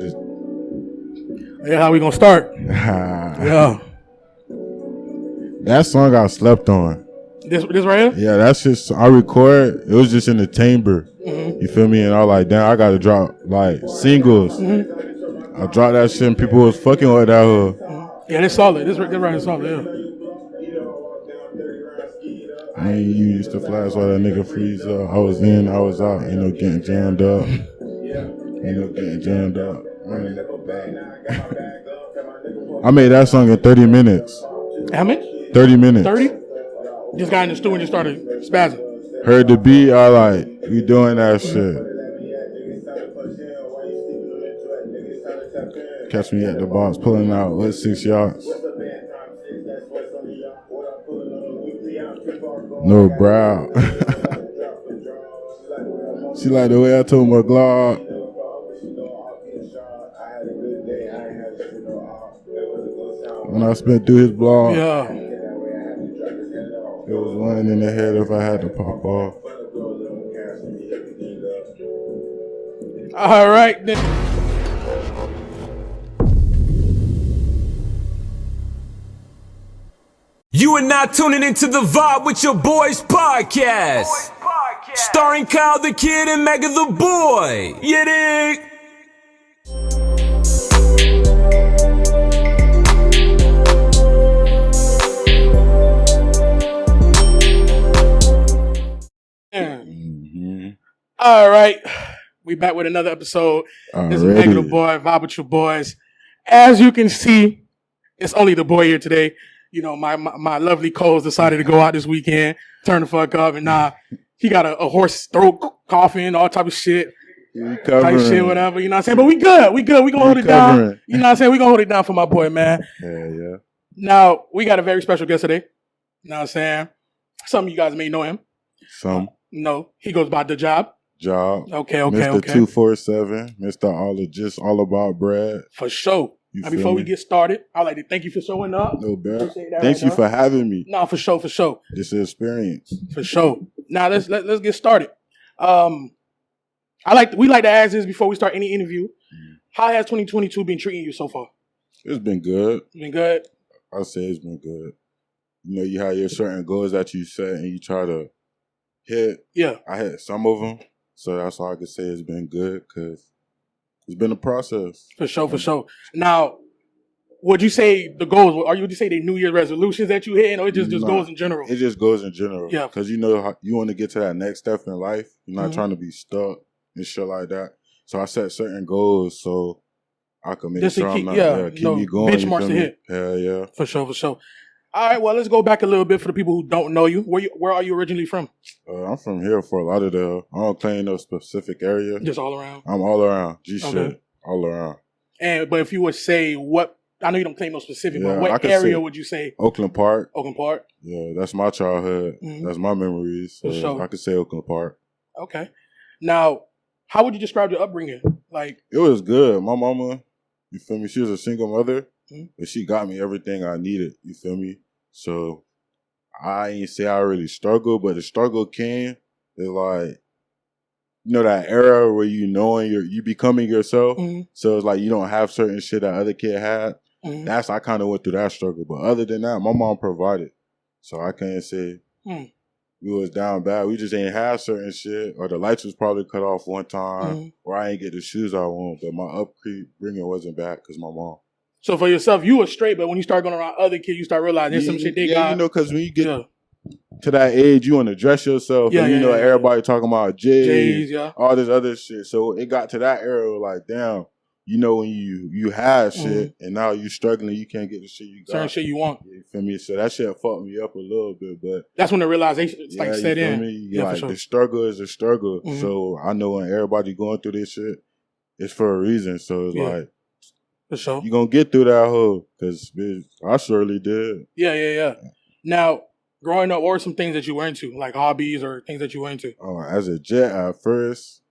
Yeah, how we gonna start? Yeah. That song I slept on. This right here? Yeah, that's just I record. It was just in the chamber. You feel me? And I was like, damn, I gotta drop like singles. I dropped that shit and people was fucking with that hood. Yeah, it's solid. This right here is solid. Yeah. Man, you used to flash while that nigga freeze up. I was in, I was out, getting jammed up. Getting jammed up. I made that song in 30 minutes. How much? 30 minutes. 30? Just got in the studio and just started spazzing. Heard the beat, I like, we doing that shit. Catch me at the box, pulling out with 6 yards. No brow. She like the way I told my Glock. When I spent through his blog. Yeah. It was one in the head if I had to pop off. All right, then. You are now tuning into The Vibe with Your Boys podcast. Starring Kyle the Kid and Mega the Boy. You dig? All right, we back with another episode. This is Mega the Boy, Vibe with Your Boys. As you can see, it's only the boy here today. You know, my lovely co-host decided to go out this weekend, turn the fuck up, and he got a horse throat coughing, all type of shit. Type shit, whatever, you know what I'm saying? But we good. We gonna hold it down. You know what I'm saying? We gonna hold it down for my boy, man. Yeah. Now, we got a very special guest today. You know what I'm saying? Some of you guys may know him. Some. No, he goes by DAJAAB. Okay. Mr. 247, Mr. Ologist, all about bread. For sure. Now, before we get started, I'd like to thank you for showing up. No bad. Thank you for having me. No, for sure. This is experience. For sure. Now let's get started. We like to ask this before we start any interview. How has 2022 been treating you so far? It's been good. Been good? I say it's been good. You know, you have your certain goals that you set and you try to hit. Yeah. I hit some of them. So that's all I can say. It's been good because it's been a process. For sure. Now, would you say the goals, would you say the New Year's resolutions that you hit, or it just goes in general? It just goes in general. Yeah. Because you know how you want to get to that next step in life. You're not trying to be stuck and shit like that. So I set certain goals so I can make sure I'm not, keep me going. Benchmarks to hit. Hell yeah. For sure. All right, well, let's go back a little bit for the people who don't know you. Where are you originally from? I'm from here for a lot of the. I don't claim no specific area. Just all around? I'm all around. Shit. Okay. All around. But if you would say I know you don't claim no specific, but what area would you say? Oakland Park. Oakland Park? Yeah, that's my childhood. That's my memories. So for sure. I could say Oakland Park. Okay. Now, how would you describe your upbringing? Like, it was good. My mama, you feel me? She was a single mother, but she got me everything I needed. You feel me? So I ain't say I really struggled, but the struggle came. It's like, you know, that era where you becoming yourself. So it's like you don't have certain shit that other kid had. I kind of went through that struggle. But other than that, my mom provided. So I can't say we was down bad. We just ain't have certain shit, or the lights was probably cut off one time, or I ain't get the shoes I want. But my upbringing wasn't bad because my mom. So for yourself, you were straight, but when you start going around other kids, you start realizing there's some shit they got. Yeah, you know, because when you get to that age, you want to dress yourself. Yeah, and everybody talking about J's, yeah. all this other shit. So it got to that era, like, damn, you know, when you have shit and now you struggling, you can't get the shit you got. Certain shit you want. You feel me? So that shit fucked me up a little bit, but that's when the realization set in. The struggle is a struggle. So I know when everybody going through this shit, it's for a reason. So it's like, for sure. You gonna get through that hole, because I surely did. Yeah. Now, growing up, what were some things that you were into, like hobbies or things that you were into? As a jet, at first,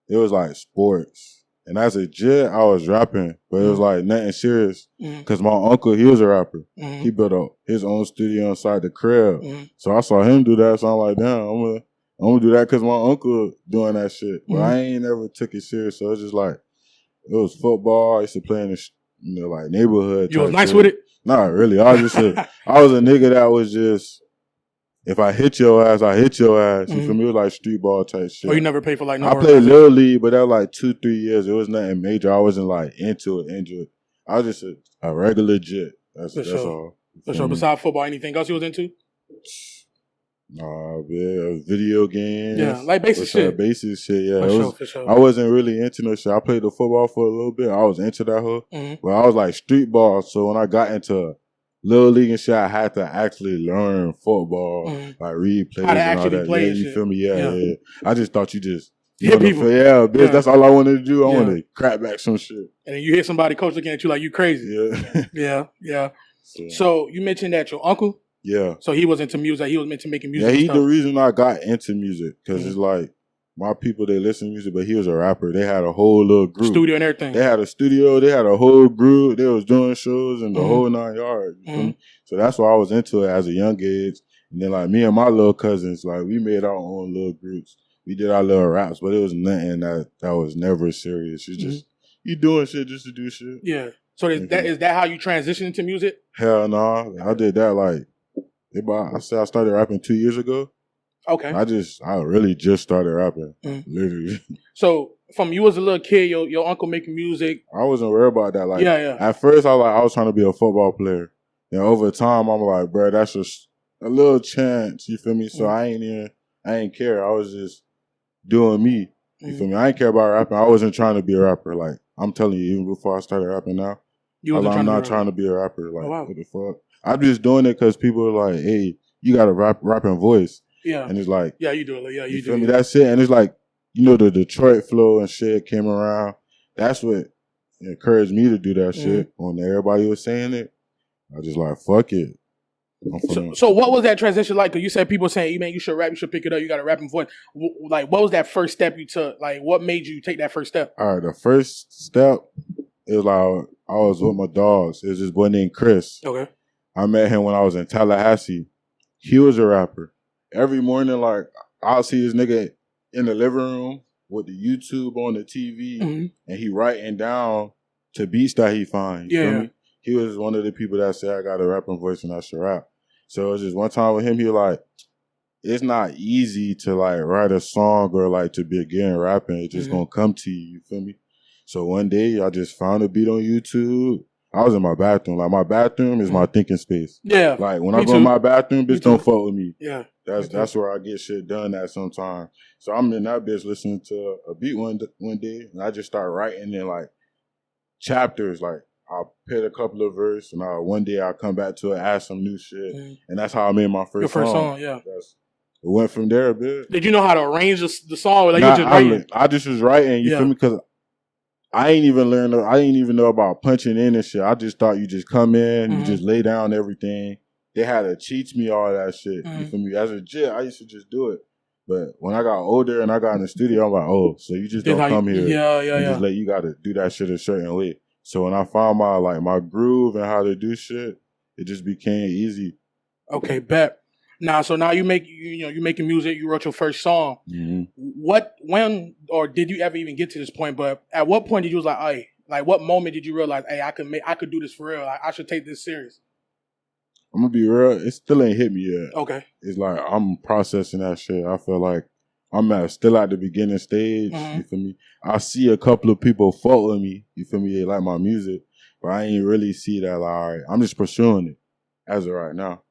it was like sports. And as a jet, I was rapping, but it was like nothing serious. Because my uncle, he was a rapper. He built up his own studio inside the crib. So I saw him do that, so I'm like, damn, I'm gonna do that because my uncle doing that shit. But I ain't never took it serious, so it's just like, It was football. I used to play in the like neighborhood. You was type nice shit. with it? Not really. I was just I was a nigga that was just, if I hit your ass, I hit your ass. You feel me? It was like street ball type shit. Oh, you never paid for like no I played Little League, but that was like 2-3 years. It was nothing major. I wasn't like into it. I was just a regular jit. That's all. For sure. Besides football, anything else you was into? Nah, man, video games. Yeah, like basic shit. Basic shit, yeah. For sure. I wasn't really into no shit. I played the football for a little bit. I was into that whole. But I was like street ball. So when I got into Little League and shit, I had to actually learn football, like read plays and all that. Yeah, you feel me? Yeah. I just thought you just hit people. Yeah, bitch. Yeah. That's all I wanted to do. I wanted to crack back some shit. And then you hear somebody coach looking at you like you crazy. Yeah. Yeah. So you mentioned that your uncle. Yeah. So he was into music. He was meant to making music. Yeah, he's the reason I got into music because it's like my people, they listen to music, but he was a rapper. They had a whole little group. Studio and everything. They had a studio. They had a whole group. They was doing shows and the whole 9 yards. So that's why I was into it as a young age. And then like me and my little cousins, like we made our own little groups. We did our little raps, but it was nothing that was never serious. It's just, you doing shit just to do shit. Yeah. So is that how you transitioned into music? Hell no. I did that like, I started rapping 2 years ago. Okay. I really just started rapping. Literally. So from you as a little kid, your uncle making music. I wasn't worried about that. Like at first I was trying to be a football player. And over time I'm like, bro, that's just a little chance, you feel me? So I ain't care. I was just doing me. You feel me? I ain't care about rapping. I wasn't trying to be a rapper. Like I'm telling you, even before I started rapping now, I'm not trying to be a rapper. Like what the fuck? I'm just doing it because people are like, hey, you got a rapping voice. Yeah. And it's like, yeah, you do it. Yeah, you do. Feel me? That's it. And it's like, the Detroit flow and shit came around. That's what encouraged me to do that shit. When everybody was saying it, I just like, fuck it. So what was that transition like? Because you said people saying, man, you should rap, you should pick it up, you got a rapping voice. Like, what was that first step you took? Like, what made you take that first step? All right, the first step is like, I was with my dogs. It was this boy named Chris. Okay. I met him when I was in Tallahassee. He was a rapper. Every morning, like, I'll see this nigga in the living room with the YouTube on the TV, and he writing down to beats that he finds. You feel me? He was one of the people that said, I got a rapping voice and I should rap. So it was just one time with him, he was like, it's not easy to, like, write a song or, like, to begin rapping. It's just gonna come to you. You feel me? So one day, I just found a beat on YouTube. I was in my bathroom. Like, my bathroom is my thinking space. Yeah. Like, when I go in my bathroom, bitch, don't fuck with me. Yeah. That's where I get shit done at sometimes. So I'm in that bitch listening to a beat one day, and I just start writing in, like, chapters. Like, I'll pick a couple of verses, and one day I'll come back to it, add some new shit. And that's how I made my first song. Yeah. It went from there a bit. Did you know how to arrange the song? Like, you just writing? I just was writing, you feel me? Because I ain't even know about punching in and shit. I just thought you just come in, you just lay down everything. They had to teach me all that shit. You feel me? As a jit, I used to just do it. But when I got older and I got in the studio, I'm like, oh, so you just don't come here. Just you got to do that shit a certain way. So when I found my groove and how to do shit, it just became easy. Okay, bet. Now you making music. You wrote your first song. When or did you ever even get to this point? But at what point did you was like, hey, like what moment did you realize, hey, I could do this for real. I should take this serious. I'm gonna be real. It still ain't hit me yet. Okay. It's like I'm processing that shit. I feel like I'm still at the beginning stage. You feel me? I see a couple of people follow me. You feel me? They like my music, but I ain't really see that. Like, all right, I'm just pursuing it as of right now.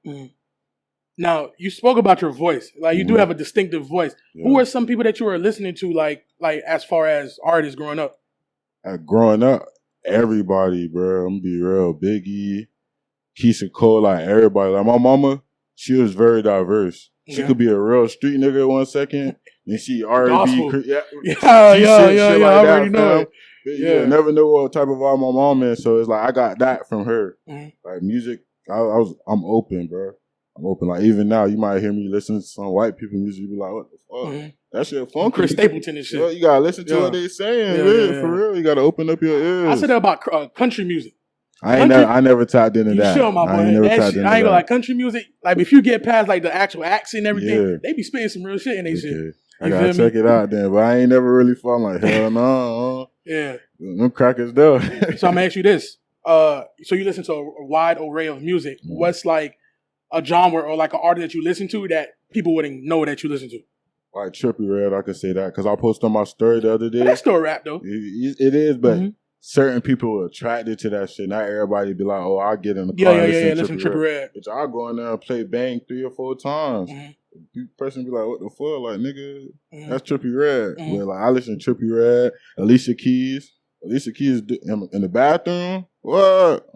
Now, you spoke about your voice. Like, you do have a distinctive voice. Yeah. Who are some people that you were listening to, like as far as artists growing up? Growing up, everybody, bro. I'm gonna be real. Biggie, Keisha Cole, like everybody. Like my mama, she was very diverse. She could be a real street nigga 1 second, then she R&B. Yeah. I already know it. Yeah, never know what type of vibe my mom is. So it's like I got that from her. Like music, I'm open, bro. I'm open. Like even now, you might hear me listen to some white people music. You be like, what the fuck? That shit funky. Chris Stapleton and shit. Yo, you gotta listen to what they saying. For real. You gotta open up your ears. I said that about country music. I never tapped into that. Sure, my boy. I ain't gonna like country music. Like if you get past like the actual accent and everything, they be spitting some real shit in they shit. I gotta check it out then. But I ain't never really fallen like, hell no. Yeah. Them crackers though. So I'm gonna ask you this. So you listen to a wide array of music. What's like a genre or like an artist that you listen to that people wouldn't know that you listen to? Like Trippie Redd, I could say that. Because I posted on my story the other day. That's still a rap though. It is, but certain people are attracted to that shit. Not everybody be like, oh, I'll get in the car and listen to Trippie Redd. Bitch, I'll go in there and play Bang 3 or 4 times. The person be like, what the fuck? Like, nigga, that's Trippie Redd. But like, I listen to Trippie Redd, Alicia Keys. Alicia Keys in the bathroom? What?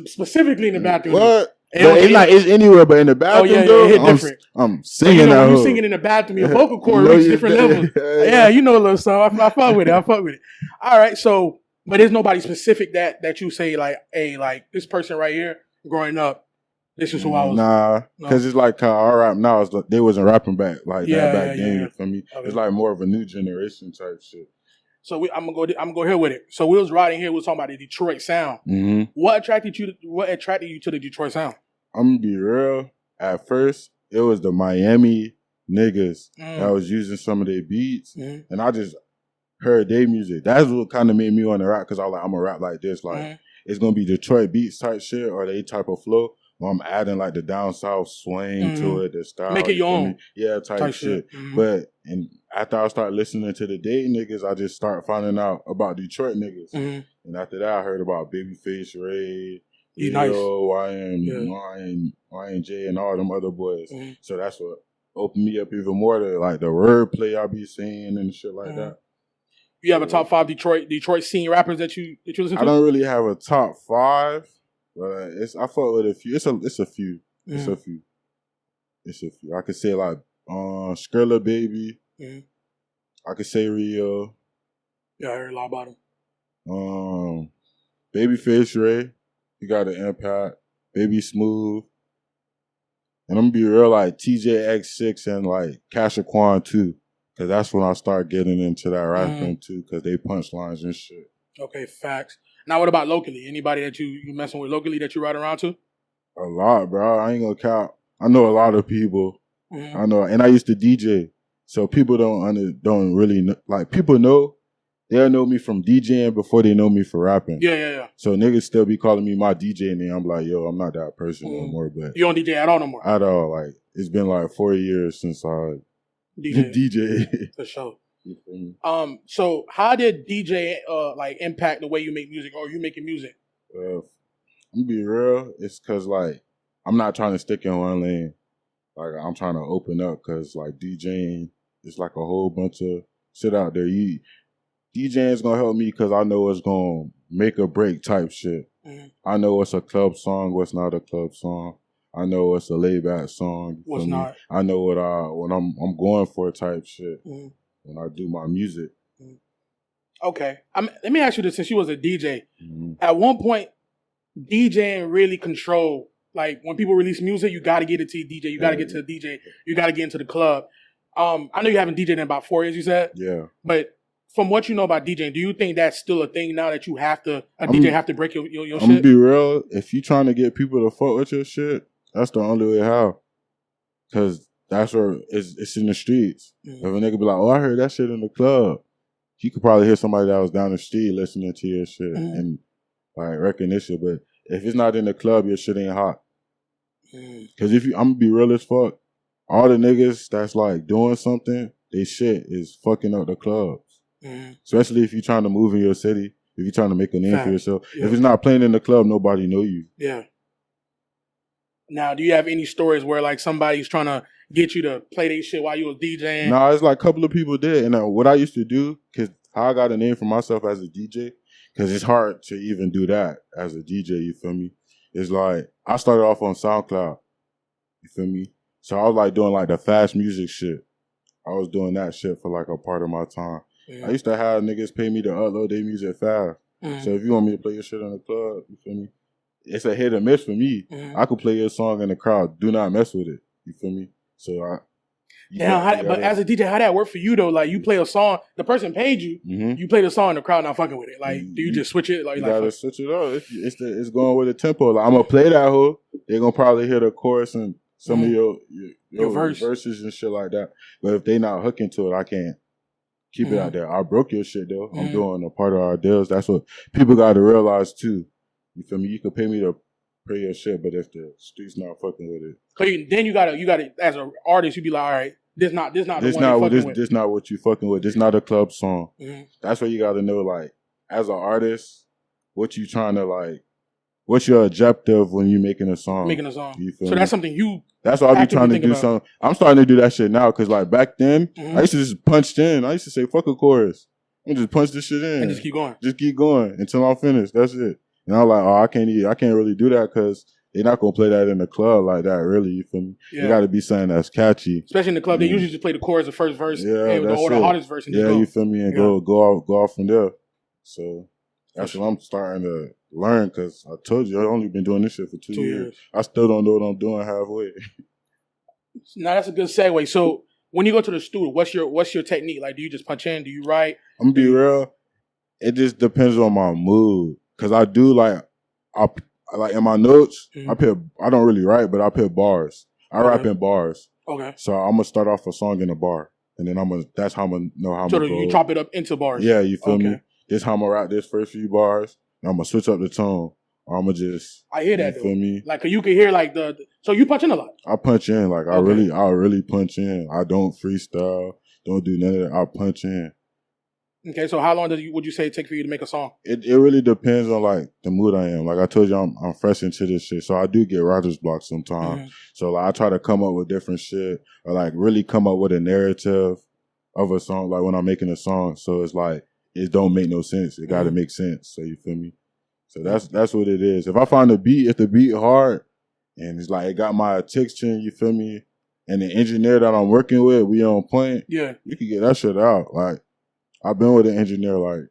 Specifically in the bathroom. What? It's anywhere, but in the bathroom, though, it hit different. I'm singing that. You singing in the bathroom, your vocal cord reaches different levels. Yeah, you know a little song. I fuck with it. All right, so, but there's nobody specific that you say like, hey, like this person right here, growing up, this is who I was. Nah, because it's like how I rap now. They wasn't rapping back like that back then. For me, it's like more of a new generation type shit. So I'm gonna go here with it. So we was riding here. We was talking about the Detroit sound. What attracted you to the Detroit sound? I'm gonna be real. At first, it was the Miami niggas that was using some of their beats, and I just heard their music. That's what kind of made me want to rap because I was like, I'm gonna rap like this. Like it's gonna be Detroit beats type shit or they type of flow. I'm adding like the down south swing to it, the style. Make it your own. Yeah, type shit. But after I started listening to the Day niggas, I just started finding out about Detroit niggas. And after that, I heard about Babyface Ray, YNJ, and all them other boys. So that's what opened me up even more to like the wordplay I be saying and shit like that. You have a top 5 Detroit scene rappers that you listen to? I don't really have a top 5. But I fuck with a few. It's a few. It's a few. I could say like Skrilla Baby. I could say Rio. Yeah, I heard a lot about him. Babyface Ray. He got an impact. Baby Smooth. And I'm gonna be real like TJX6 and like Cashaquan too. Cause that's when I start getting into that rapping too. Cause they punchlines and shit. Okay, facts. Now, what about locally? Anybody that you messing with locally that you ride around to? A lot, bro. I ain't gonna count. I know a lot of people. I know, and I used to DJ, so people don't really know. Like people know, they'll know me from DJing before they know me for rapping. Yeah. So niggas still be calling me my DJ name. I'm like, yo, I'm not that person no more. But you don't DJ at all no more. At all. Like it's been like 4 years since I DJ. For sure. So how did DJ like impact the way you make music or you making music? I'm gonna be real. It's cause like I'm not trying to stick in one lane. Like I'm trying to open up cause like DJing is like a whole bunch of shit out there. DJing is gonna help me cause I know it's gonna make or break type shit. I know what's a club song, what's not a club song. I know what's a laid back song. What's not? I know what I'm going for type shit. When I do my music. Okay. Let me ask you this, since you was a DJ. At one point, DJing really controlled, like when people release music, you got to get it to DJ, you got to get to the DJ, you got to get into the club. I know you haven't DJed in about 4 years, you said? Yeah. But from what you know about DJing, do you think that's still a thing now that DJ have to break your shit? I'm going to be real. If you trying to get people to fuck with your shit, that's the only way how. Because that's where it's in the streets. If a nigga be like, oh, I heard that shit in the club, you could probably hear somebody that was down the street listening to your shit and like recognition. But if it's not in the club, your shit ain't hot. Because I'm gonna be real as fuck, all the niggas that's like doing something, they shit is fucking up the clubs. Especially if you're trying to move in your city, if you're trying to make a name for yourself. Yeah. If it's not playing in the club, nobody know you. Yeah. Now, do you have any stories where like somebody's trying to get you to play their shit while you was DJing? Nah, it's like a couple of people did. And what I used to do, because how I got a name for myself as a DJ, because it's hard to even do that as a DJ, you feel me? It's like, I started off on SoundCloud, you feel me? So I was like doing like the fast music shit. I was doing that shit for like a part of my time. I used to have niggas pay me to upload their music fast. So if you want me to play your shit in the club, you feel me? It's a hit or miss for me. I could play your song in the crowd. Do not mess with it. You feel me? So but as a DJ, how that work for you though? Like you play a song, the person paid you. You play the song, in the crowd not fucking with it. Like, do you just switch it? Like you gotta switch it up. It's going with the tempo. Like, I'm gonna play that hoe. They're gonna probably hear the chorus and some of your verse. verses and shit like that. But if they not hooking to it, I can't keep it out there. I broke your shit though. I'm doing a part of our deals. That's what people got to realize too. You feel me? You could pay me to play your shit, but if the streets not fucking with it, then you gotta as an artist, you be like, all right, this not what you fucking with. This not a club song. That's what you got to know. Like as an artist, what you trying to like. What's your objective when you making a song? You feel me? That's something you. That's what I be trying to do. Something. I'm starting to do that shit now because like back then, I used to just punch in. I used to say fuck a chorus. I just punch this shit in and just keep going. Just keep going until I'm finished. That's it. And I'm like, oh, I can't really do that because they're not gonna play that in the club like that. Really, you feel me? Yeah. You got to be something that's catchy. Especially in the club, they usually just play the chorus, the first verse, or the hardest verse. And you feel me? And go off from there. So that's what I'm starting to learn because I told you I've only been doing this shit for 2 years. I still don't know what I'm doing halfway. Now that's a good segue. So when you go to the studio, what's your technique? Like, do you just punch in? Do you write? I'm gonna be real. It just depends on my mood because I do like in my notes. I don't really write, but I put bars. I rap in bars. Okay. So I'm gonna start off a song in a bar, and then that's how I'm gonna know how I'm gonna go. You chop it up into bars. Yeah, you feel me? This how I'm gonna rap this first few bars. And I'm gonna switch up the tone. Or I'm gonna just. I hear that. You feel me? Like you can hear like so you punch in a lot. I punch in like I really punch in. I don't freestyle. Don't do none of that. I punch in. Okay, so how long would you say it take for you to make a song? It really depends on like the mood I am. Like I told you, I'm fresh into this shit, so I do get writer's block sometimes. So like I try to come up with different shit or like really come up with a narrative of a song. Like when I'm making a song, so it's like it don't make no sense. It got to make sense. So you feel me? So that's what it is. If I find if the beat hard and it's like it got my texture, you feel me? And the engineer that I'm working with, we on point. Yeah, you can get that shit out. Like. I've been with an engineer, like,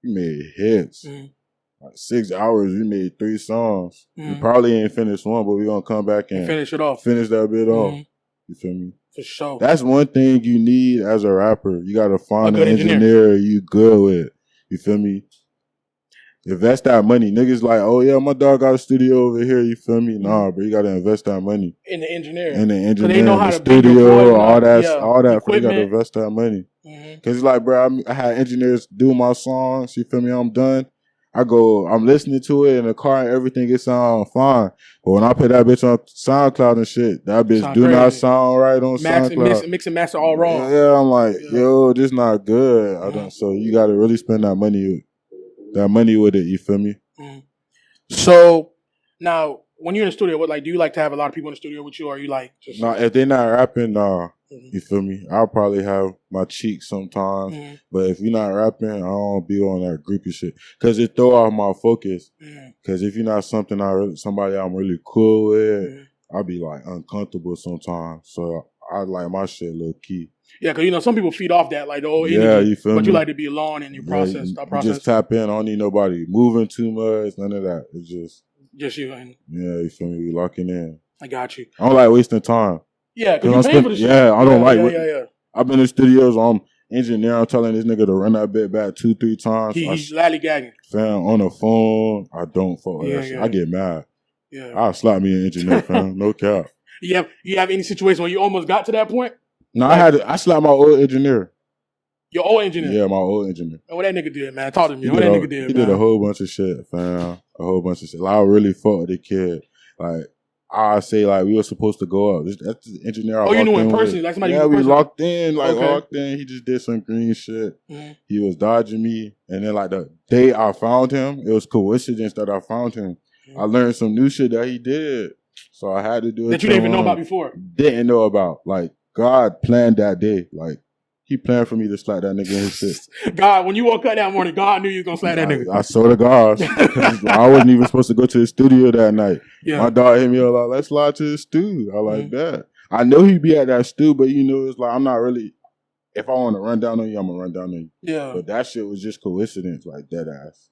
we made hits. Like 6 hours, we made 3 songs. We probably ain't finished one, but we gonna come back and finish it off. Finish that bit off. You feel me? For sure. That's one thing you need as a rapper. You gotta find an engineer you good with. You feel me? Invest that money. Niggas like, oh yeah, my dog got a studio over here. You feel me? Nah, bro, you gotta invest that money. In the engineer. So they know how to studio, all that. You gotta invest that money. Cause it's like, bro, I had engineers do my songs. You feel me? I'm done. I'm listening to it in the car and everything. It sound fine. But when I put that bitch on SoundCloud and shit, that bitch not sound right on SoundCloud. Mix and master all wrong. Yeah, I'm like, yo, this not good. So you gotta really spend that money with it. You feel me? So now, when you're in the studio, do you like to have a lot of people in the studio with you, or are you like just? Nah, if they're not rapping, nah. You feel me? I'll probably have my cheeks sometimes, but if you're not rapping, I don't be on that groupie shit because it throw off my focus. Because if you're not somebody I'm really cool with, I'll be like uncomfortable sometimes. So I like my shit low key. Yeah, because some people feed off that like the old energy, you feel me? You like to be alone in your process. You just tap in. I don't need nobody moving too much. None of that. It's just you. And you feel me? We locking in. I got you. I don't like wasting time. Yeah, because you're paying for the shit. Yeah, I don't like. I've been in studios. I'm engineer. I'm telling this nigga to run that bit back 2-3 times. He's lollygagging. Fam, on the phone, I don't fuck with that shit. I get mad. Yeah, I'll slap me an engineer, fam. No cap. You have any situation where you almost got to that point? No, I slapped my old engineer. Your old engineer? Yeah, my old engineer. And what that nigga did, man? Talk to me. What that nigga did, He did a whole bunch of shit, fam. A whole bunch of shit. Like, I really fought with the kid. Like, I say, like, we were supposed to go up. That's the engineer. You knew in person? Like somebody we locked in. Locked in. He just did some green shit. He was dodging me. And then, like, the day I found him, it was coincidence that I found him. I learned some new shit that he did. So I had to do it. That you didn't even know about before? Didn't know about. Like, God planned that day. Like, he planned for me to slap that nigga in his shit. God, when you woke up that morning, God knew you was going to slap that nigga. I swear to God. I wasn't even supposed to go to the studio that night. Yeah. My dog hit me up like, let's slide to the stew. I like that. I know he'd be at that stew, but it's like, I'm not really, if I want to run down on you, I'm going to run down on you. Yeah. But that shit was just coincidence, like dead ass.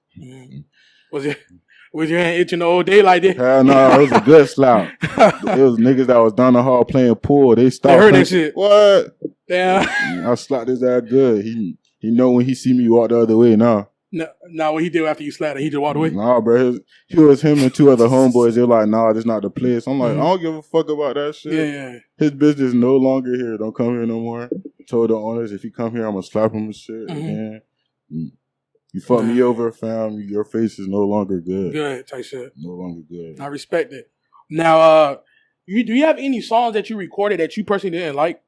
Was your hand itching the whole day like that? Hell no, it was a good slap. It was niggas that was down the hall playing pool. They stopped. I heard that shit. What? Damn. I slapped his ass good. He know when he see me walk the other way now. No, what he did after you slapped him, he just walked away. Nah, bro. He was him and two other homeboys. They were like, nah, this not the place. I'm like, I don't give a fuck about that shit. Yeah. His business no longer here. Don't come here no more. Told the owners, if you come here, I'm going to slap him and shit again. You fuck me over, fam. Your face is no longer good. Good, type shit. No longer good. I respect it. Now, do you have any songs that you recorded that you personally didn't like?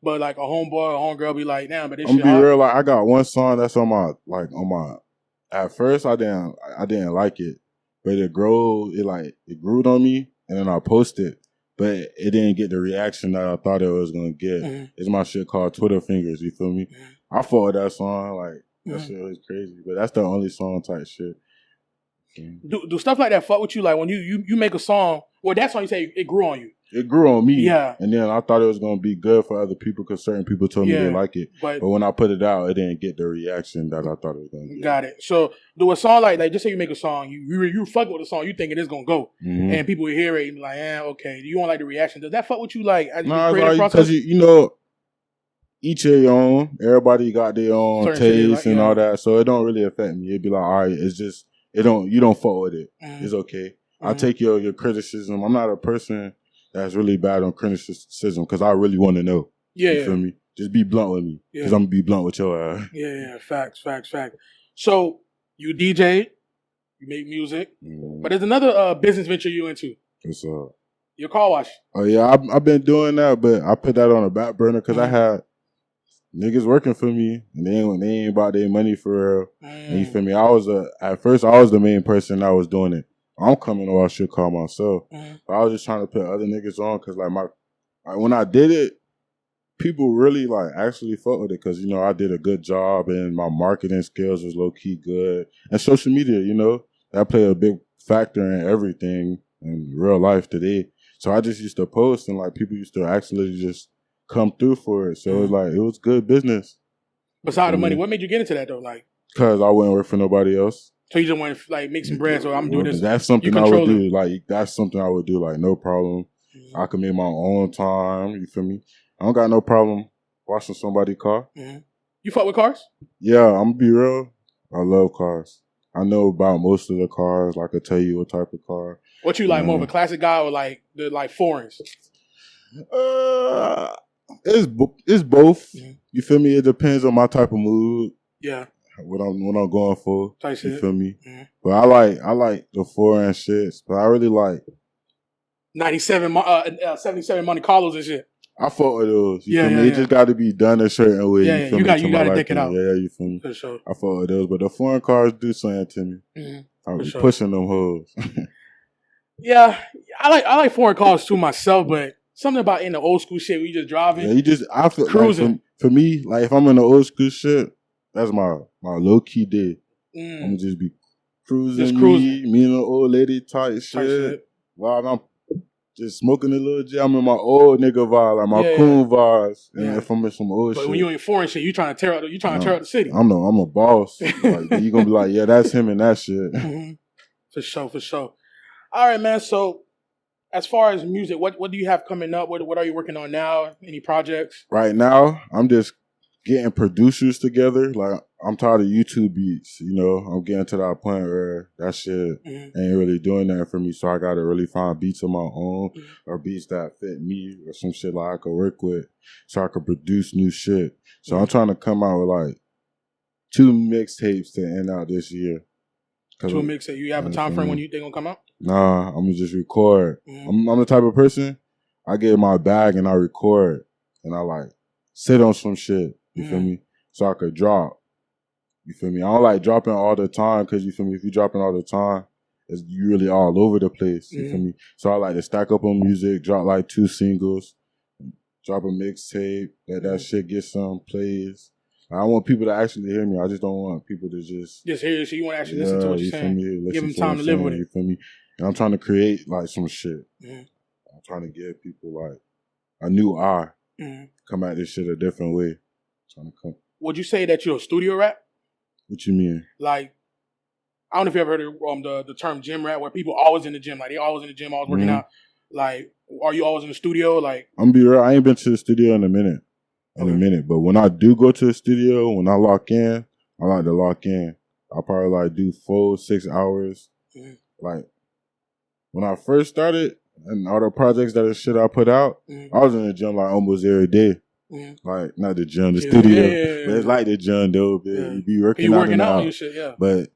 But like a homeboy or homegirl be like, damn, but this shit. I'm be real, like I got one song that's on my at first I didn't like it. But it grew on me and then I posted. But it didn't get the reaction that I thought it was gonna get. It's my shit called Twitter Fingers, you feel me? I fought with that song, like that shit was crazy. But that's the only song type shit. Do stuff like that fuck with you? Like when you make a song, well, that song you say it grew on you. It grew on me. Yeah. And then I thought it was going to be good for other people because certain people told me they like it. But when I put it out, it didn't get the reaction that I thought it was going to get. Got it. So do a song like just say you make a song, you fuck with a song, you think it is going to go. And people will hear it and be like, okay. You don't like the reaction. Does that fuck with you like as the creative process? Because you know, each of your own. Everybody got their own taste and all that. So it don't really affect me. It'd be like, all right, it's just, you don't fuck with it. It's okay. I take your criticism. I'm not a person that's really bad on criticism because I really want to know. You feel me? Just be blunt with me because I'm going to be blunt with your ass. Yeah, facts. So you DJ, you make music, but there's another business venture you into. What's up? Your car wash. Oh, yeah, I've been doing that, but I put that on the back burner because I had niggas working for me and they ain't about their money for real. And you feel me? At first I was the main person that was doing it. I'm coming to wash your car myself. But I was just trying to put other niggas on because when I did it, people really actually fucked with it because, you know, I did a good job and my marketing skills was low-key good. And social media, you know, that played a big factor in everything in real life today. So I just used to post and people used to actually just come through for it. So it was good business. Besides the money, what made you get into that though? Because I wouldn't work for nobody else. So you just want to make some bread, so I'm doing this. That's something I would do. That's something I would do. No problem. I can make my own time. You feel me? I don't got no problem washing somebody's car. You fuck with cars? Yeah, I'm gonna be real. I love cars. I know about most of the cars. I could tell you what type of car. What you like, more of a classic guy or the foreigns? It's both. You feel me? It depends on my type of mood. Yeah. What I'm going for. Type you shit. Feel me? But I like the foreign shits. But I really like 77 Monte Carlos and shit. I fuck with those. You feel me? It just got to be done a certain way. Yeah, you got to dick it out. Yeah, you feel me? For sure. I fuck with those. But the foreign cars do something to me. I be pushing them hoes. Yeah, I like foreign cars too myself, but something about in the old school shit where you just driving. Yeah, I feel cruising. For me, if I'm in the old school shit, that's my low key day. I'm gonna just be cruising. Me and the old lady type shit. While I'm just smoking a little J. I'm in my old nigga vibe, my coon vibes. And if I'm in some old shit. But when you in foreign shit, you trying to tear out the city. I'm a boss. You gonna be like, yeah, that's him and that shit. For sure. All right, man. So as far as music, what do you have coming up? What are you working on now? Any projects? Right now, I'm just getting producers together. I'm tired of YouTube beats, you know. I'm getting to that point where that shit ain't really doing that for me. So I gotta really find beats of my own or beats that fit me or some shit I could work with so I could produce new shit. So I'm trying to come out with 2 mixtapes to end out this year. 2 mixtapes. You have a time frame when they gonna come out? Nah, I'm gonna just record. I'm the type of person, I get in my bag and I record and I sit on some shit. You feel me? So I could drop. You feel me? I don't like dropping all the time because you feel me? If you dropping all the time, you really all over the place. You feel me? So I like to stack up on music, drop 2 singles, drop a mixtape, let that shit get some plays. I want people to actually hear me. I just don't want people to just hear you. So you want to actually listen to what you're saying. Give them time to live with it. You feel me? And I'm trying to create some shit. I'm trying to give people a new eye. Come at this shit a different way. Would you say that you're a studio rap? What you mean? I don't know if you ever heard of the term gym rap, where people always in the gym, they always in the gym, always working out. Are you always in the studio? I'm gonna be real. I ain't been to the studio in a minute. But when I do go to the studio, when I lock in, I like to lock in. I probably like do 4-6 hours. Like when I first started and all the projects that the shit I put out, I was in the gym like almost every day. Like not the gym, the studio. But it's like the gym though. You be working out on your shit, But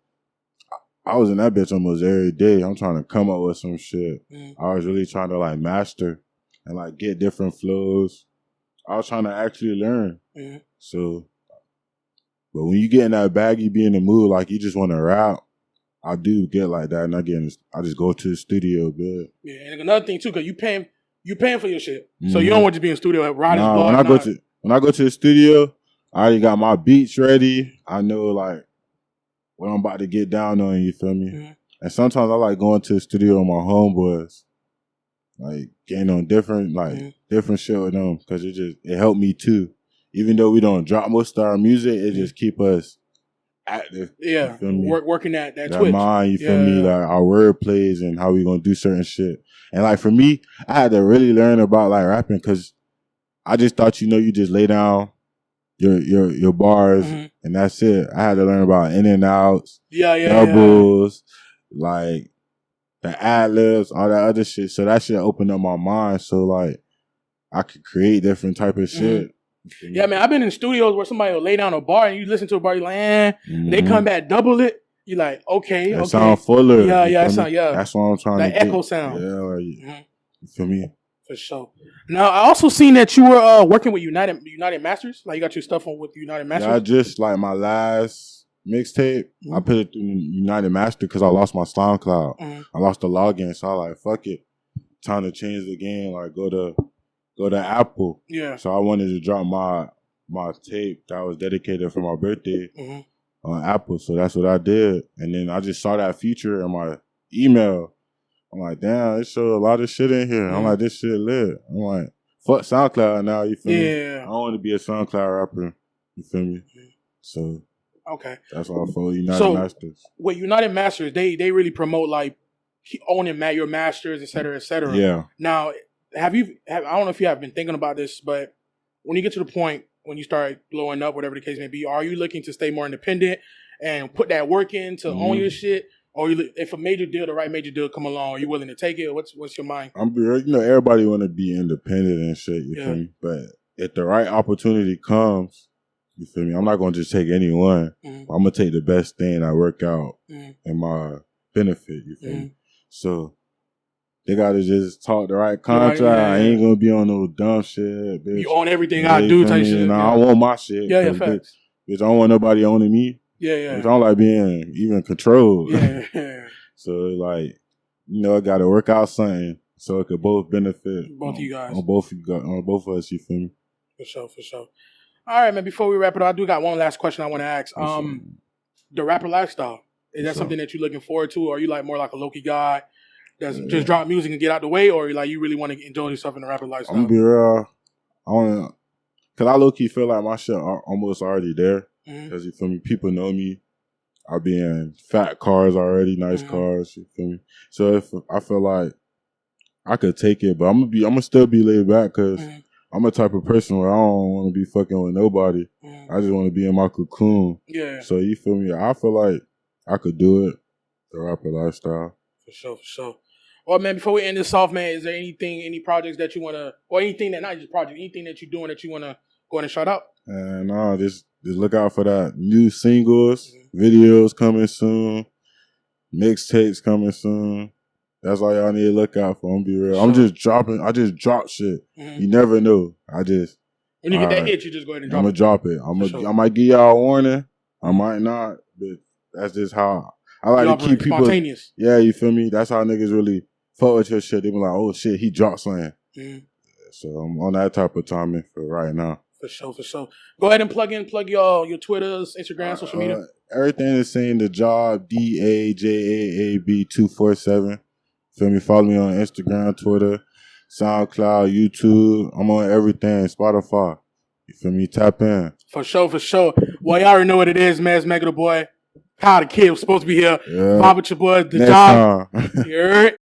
I was in that bitch almost every day. I'm trying to come up with some shit. I was really trying to like master and like get different flows. I was trying to actually learn. So, but when you get in that bag, you be in the mood, like you just want to rap. I do get like that, and I just go to the studio, man. Yeah, and another thing too, cause you paying for your shit, so you don't want to be in the studio riding. When I go to the studio, I already got my beats ready. I know like what I'm about to get down on. You feel me? And sometimes I like going to the studio with my homeboys, like getting on different shit with them, because it helped me too. Even though we don't drop most of our music, it just keep us active. Yeah, working that twitch. Mind, you feel me? Like our word plays and how we gonna do certain shit. And like for me, I had to really learn about like rapping, because I just thought, you just lay down your bars and that's it. I had to learn about in and outs, doubles, like the ad-libs, all that other shit. So that shit opened up my mind, so like I could create different type of shit. Yeah, man, I've been in studios where somebody will lay down a bar and you listen to a bar, you're like, they come back, double it. You're like, okay, that sound fuller. That's what I'm trying to get. That echo sound. Yeah, like, you feel me? For sure. Now, I also seen that you were working with United Masters. Like, you got your stuff on with United Masters. Yeah, I just, like, my last mixtape, I put it through United Master because I lost my SoundCloud. I lost the login, so I like, fuck it. Time to change the game, like, go to Apple. Yeah. So I wanted to drop my tape that was dedicated for my birthday on Apple. So that's what I did. And then I just saw that feature in my email. I'm like, damn, it showed a lot of shit in here. I'm like, this shit lit. I'm like, fuck SoundCloud now, you feel me? I don't want to be a SoundCloud rapper, you feel me? So that's why I follow United Masters. With United Masters, they really promote like owning your masters, et cetera, et cetera. Yeah. Now, I don't know if you have been thinking about this, but when you get to the point when you start blowing up, whatever the case may be, are you looking to stay more independent and put that work in to own your shit? Or if the right major deal come along, are you willing to take it? What's your mind? Everybody want to be independent and shit, you feel me? But if the right opportunity comes, you feel me? I'm not going to just take anyone. I'm going to take the best thing that work out in my benefit, you feel me? So they got to just talk the right contract. I ain't going to be on no dumb shit, bitch. You own everything I do type shit. Nah, I want my shit. Yeah, facts. Bitch, I don't want nobody owning me. Yeah. I don't like being even controlled. Yeah. So, like, I got to work out something so it could both benefit both of you guys. On both of us, you feel me? For sure. All right, man, before we wrap it up, I do got one last question I want to ask. The rapper lifestyle, is that something that you're looking forward to? Or are you like more like a low-key guy that's just drop music and get out the way? Or like you really want to enjoy yourself in the rapper lifestyle? I'm going to be real. Because I low-key feel like my shit almost already there. Because you feel me, people know me. I be in fat cars already, nice cars. You feel me? So if I feel like I could take it, but I'm gonna still be laid back because I'm a type of person where I don't want to be fucking with nobody. I just want to be in my cocoon. Yeah. So you feel me? I feel like I could do it. The rapper lifestyle. For sure. Well, man, before we end this off, man, is there any projects that you wanna, or anything that not just project, anything that you're doing that you wanna go ahead and shout out? No, just look out for that. New singles, videos coming soon, mixtapes coming soon. That's all y'all need to look out for. I'm be real. Sure. I just drop shit. You never know. When you get that hit, you just go ahead and drop it. I'm gonna drop it. I might give y'all a warning. I might not, but that's just how I like to keep people spontaneous. Yeah, you feel me? That's how niggas really fuck with your shit. They be like, oh shit, he dropped something. So I'm on that type of timing for right now. For sure. Go ahead and plug your Twitters, Instagram, social media. Everything is saying DAJAAB 247. Feel me? Follow me on Instagram, Twitter, SoundCloud, YouTube. I'm on everything, Spotify. You feel me? Tap in. For sure. Well, y'all already know what it is, man. It's Mega the Boy. Kyle the Kid was supposed to be here. Yeah. Bob with your boy, DAJAAB. You heard?